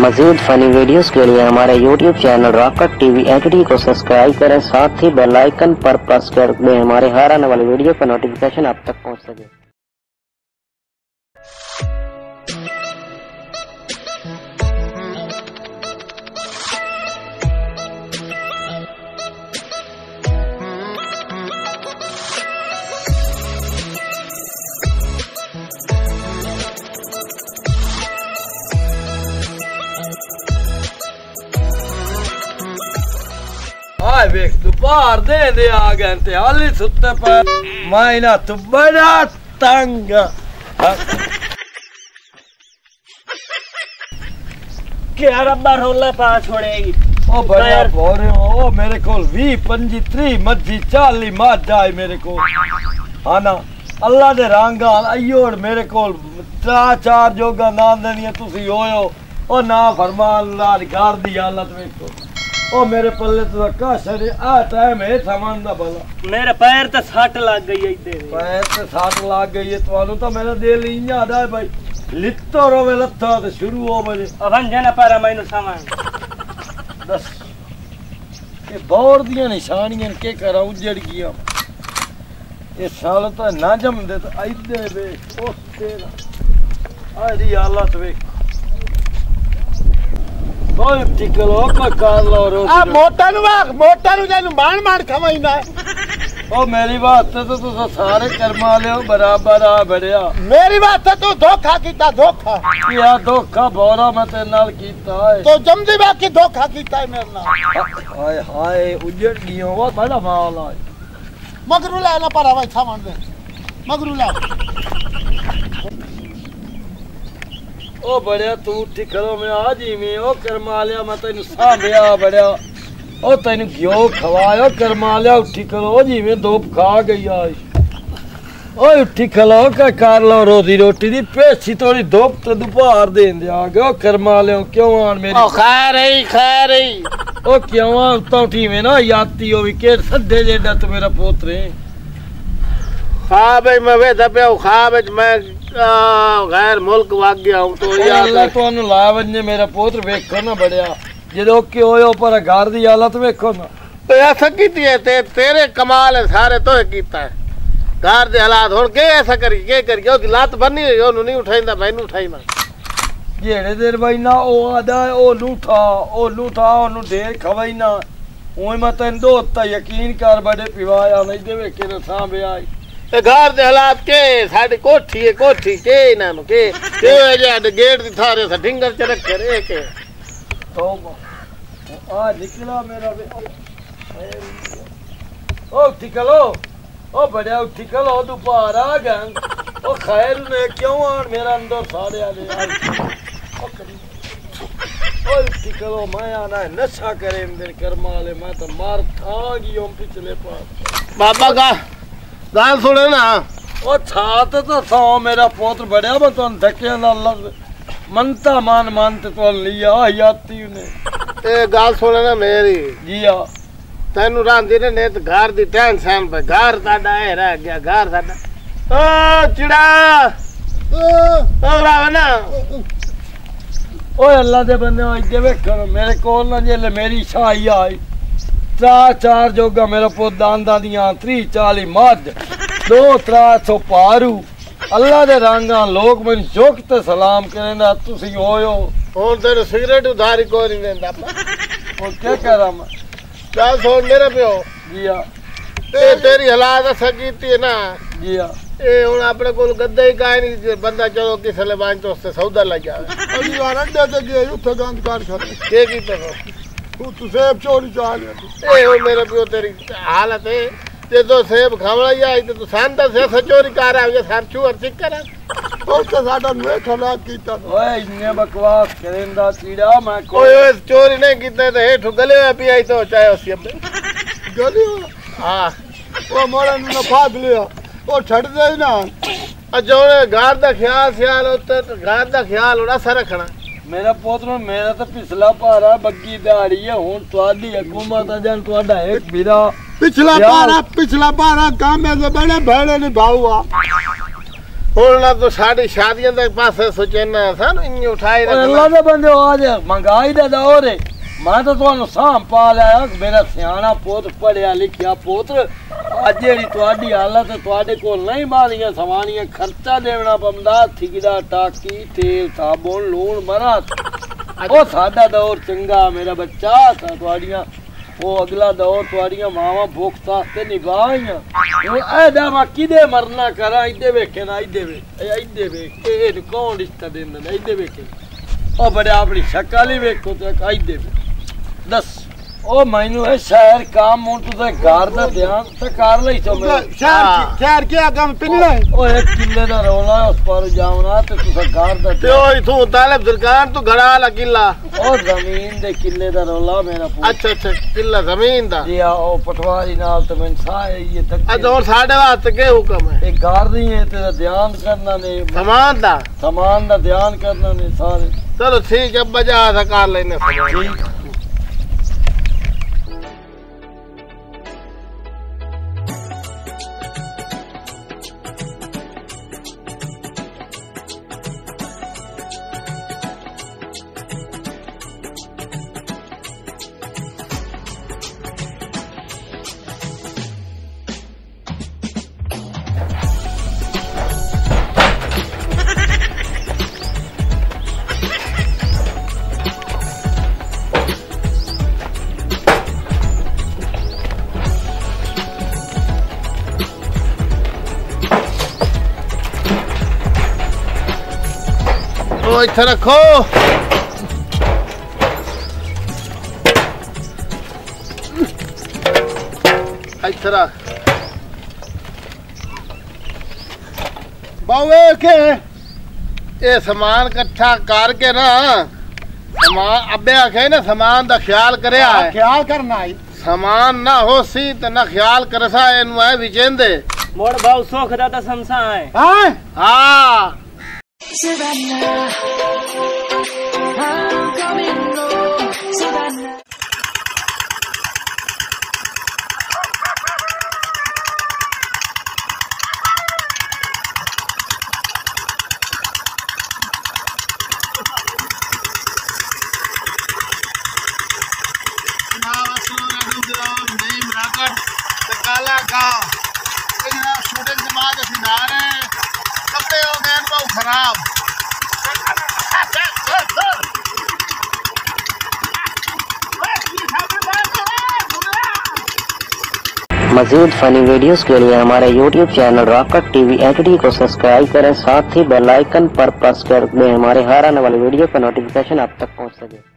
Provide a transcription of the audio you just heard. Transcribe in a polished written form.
मज़ीद funny videos के लिए हमारे YouTube channel rocket TV HD को सब्सक्राइब करें, साथ ही बेल आइकन पर प्रेस कर दें हमारे हर आने वाली वीडियो का नोटिफिकेशन आप तक पहुंच सके। वेख तू बाहर दे आ गए ते हाली सुते पर मायना तू बड़ा तंग क्या रब्बा रोला पा छोड़ेगी ओ बड़ा बोल रहे हो। ओ मेरे को 20 25 30 मज्जी 40 मज जाए मेरे को हाँ ना अल्लाह दे रंगा अयोड़ मेरे को 3-4 जोगा ना देनी तुसी होयो ओ ना फरमान ला घर दी हालत वेखो। ओ मेरे पल्ले तो काशर आ टाइम है सामान दा भला मेरे पैर ते सट लग गई है पैर ते सट लग गई है ਤੁਹਾਨੂੰ ਤਾਂ ਮੇਰਾ ਦਿਲ ਹੀ ਨਹੀਂ ਆਦਾ ਭਾਈ ਲਿੱਤੋ ਰੋਵੇ ਲੱਥਾ ਤੇ ਸ਼ੁਰੂ ਹੋ ਬਜੇ ਅਵਨ ਜਨਾ ਪਰ ਮੈਨੂੰ ਸਾਮਾਨ ਦੱਸ ਇਹ ਬੌਰ ਦੀਆਂ ਨਿਸ਼ਾਨੀਆਂ ਕੀ ਕਰਾਂ ਉਜੜ ਗਿਆ ਇਹ ਸਾਲ ਤਾਂ ਨਾ ਜੰਮਦੇ ਤਾਂ ਇੱਦੇ ਵੇ ਉਸ ਤੇਰਾ ਆ ਦੀ ਹਾਲਤ ਵੇ कोई टिकलो कोई कार लो रो आ मोटा नु जानु मार खवाइंदा ओ मेरी बात तो तू सारे कर्मा ले बराबर आ बड़िया मेरी बात तो धोखा कीता धोखा या धोखा बोरा मैं तेरे नाल कीता है तो जमदी बाकी धोखा कीता है मेरे नाल हाय हाय उजड़ गयो वो बड़ा माल है मगरू ले ना पर हवा सामान दे मगरू ला ओ बड़िया तू टिकलो मैं आज ही में ओ कर्मा लिया मैं तेन सांभया बड़िया ओ तेन घियो खवायो कर्मा लिया उठी करो जी में दोप खा गई आज ओ उठी खलो का कर लो रोजी रोटी दी पेशी थोड़ी दोप तो दोपहर देन दे आ गयो कर्मा लियो क्यों आन मेरी ओ खा रही ओ क्यों आन तो उठी में ना याती हो भी के सद्दे जेडा तू मेरा पोतरे खा भाई मैं वे दबे खा भाई मैं गैर मुल्क भाग गया हूं तो अल्लाह तो लावने मेरा पुत्र वेखो ना बड़िया जो कि होयो पर घर दी हालत वेखो ना तो ऐसा कीती है तेरे कमाल है सारे तो कीता है घर दे हालात हुन के ऐसा करी के करियो कि लात बन्नी होई ओनु नहीं उठाइंदा मैनू उठाइना जेड़े देर भाई ना ओ आदा ओ लूठा ओनु देर खवाई ना ओए मैं तन दो ता यकीन कर बड़े पिवाया नहीं देवे के ना सांभे आई घर दे हालात के साडी कोठी के नाम के जे गेट दी थारे सा ढिंगर च रखे रे के तो आ निकला मेरा ओ टिकलो ओ बड़े टिकलो दोपहर आ गए ओ खैर ने क्यों आन मेरा अंदर सारे आले ओ टिकलो मैं आना नशा करे अंदर कर्मा ले मैं तो मार खा गयो पिछले पास बाबा का गाल सुने ना ओ छात तो सो मेरा पुत्र बड़या मैं तो धक्के ना लग मनता मानते तो लिया याती ने ए गाल सुने ना मेरी जिया तेनु रांदी ने तो घर दी टेंशन पे घर साडा है रह गया घर साडा ओ चिड़ा ओ रावना ओ अल्लाह दे बंदे इधर वेखो मेरे कोल ना जे मेरी शाही आई 4 जोगा मेरा पुत दांदा दियां 30-40 मज 200-300 पारू अल्लाह दे रंगा लोग मैं झुक ते सलाम करेंदा तुसी होयो हुन तेरे सिगरेट उधारी कोई नहीं देंदा और क्या कह रहा मैं क्या छोड़ मेरे पियो जिया ए तेरी हालात ऐसा कीती है ना जिया ए हुन अपने कोल गद्दा ही काई नहीं बंदा चलो किसे ले बांच तो उससे सौदा लग जावे अगली बार अड्डे ते गए उठे गंद काट कर के कीता तू सेब चोरी चाल ए ओ मेरे पियो तेरी हालत है ते तो सेब खावला आई ते तू शांता से चोरी कर आ सर छू और चिक कर ओ तो साडा में खला कीता ओए इतने बकवास करेंदा चीड़ा मैं कोई ओए चोरी नहीं कीते ते हेठ गले पी आई तो चाहे उसी अब गले हां ओ मोरा ने फाद लिया ओ छड़ दे ना अजोने घर दा ख्याल होता तो घर दा ख्याल होना सा रखना मेरा पुत्र मेरा तो पिछला पारा बग्गी दाड़ी है हूं तुआडी हुकूमत जान तुआडा एक बीरा पिछला पारा काम में बड़े भेड़े नहीं भाऊआ हुण ना तो साडी शादियां दे पासे सोचना सन इन उठाई रख अल्लाह दे बंदे आज महंगाई दा दौर है। मैं तो तुहानू साम पा लिया मेरा सियाना पुत पढ़िया लिखिया पुत्र अज जेहड़ी तुहाडी हालत है तुहाडे कोल नहीं मारियां सवानियां खर्चा देना पवंदा थिगड़ा टाकी तेल साबुन लूण मरा ओ साडा दौर चंगा मेरा बच्चा तुहाडियां वो अगला दौर तुहाडियां मावां भुख वास्ते निभाइयां ए दा मैं किदे मरना करा इदे वेखे ना इदे वेख ए कौन रिश्ता देंदा ना इदे वेखे ओ बड़े अपनी शक्ल ही वेखो तो इदे दस ओ मैनू है शहर काम हूं तुझे घर दा ध्यान ते कर लई तो शहर क्या काम पिल्ला ओ एक किले दा रौला उस पर जावना ते तुझे घर दा ते ओई तू तालब सरकार तू घड़ा वाला किला ओ जमीन दे किले दा रौला मेरा पूरा अच्छा किला जमीन दा जी ओ पटवारी नाल ते मैं साए ये तक अच्छा और साडे वास्ते के हुक्म है एक घर नहीं है तेरा ध्यान करना ने सामान दा ध्यान करना ने सारे चलो ठीक है बजा सकार लेने ठीक ओ इथे रखो इथे रख बावे के ये सामान इकट्ठा करके ना सामान अबे आखे ना सामान दा ख्याल करे ख्याल करना है सामान ना हो सी तो ना ख्याल कर सा एनु है विचेंदे मोड़ भाव सोख दा ता समसा है हाँ Savannah, I'm coming home, Savannah. काला गाँव शूटिंग के बाद कपड़े हो गए बहुत खराब मज़ीद फनी वीडियोस के लिए हमारे YouTube channel rocket TV HD को सब्सक्राइब करें, साथ ही बेल आइकन पर प्रेस कर दें हमारे हर आने वाली वीडियो का नोटिफिकेशन आप तक पहुंच सके।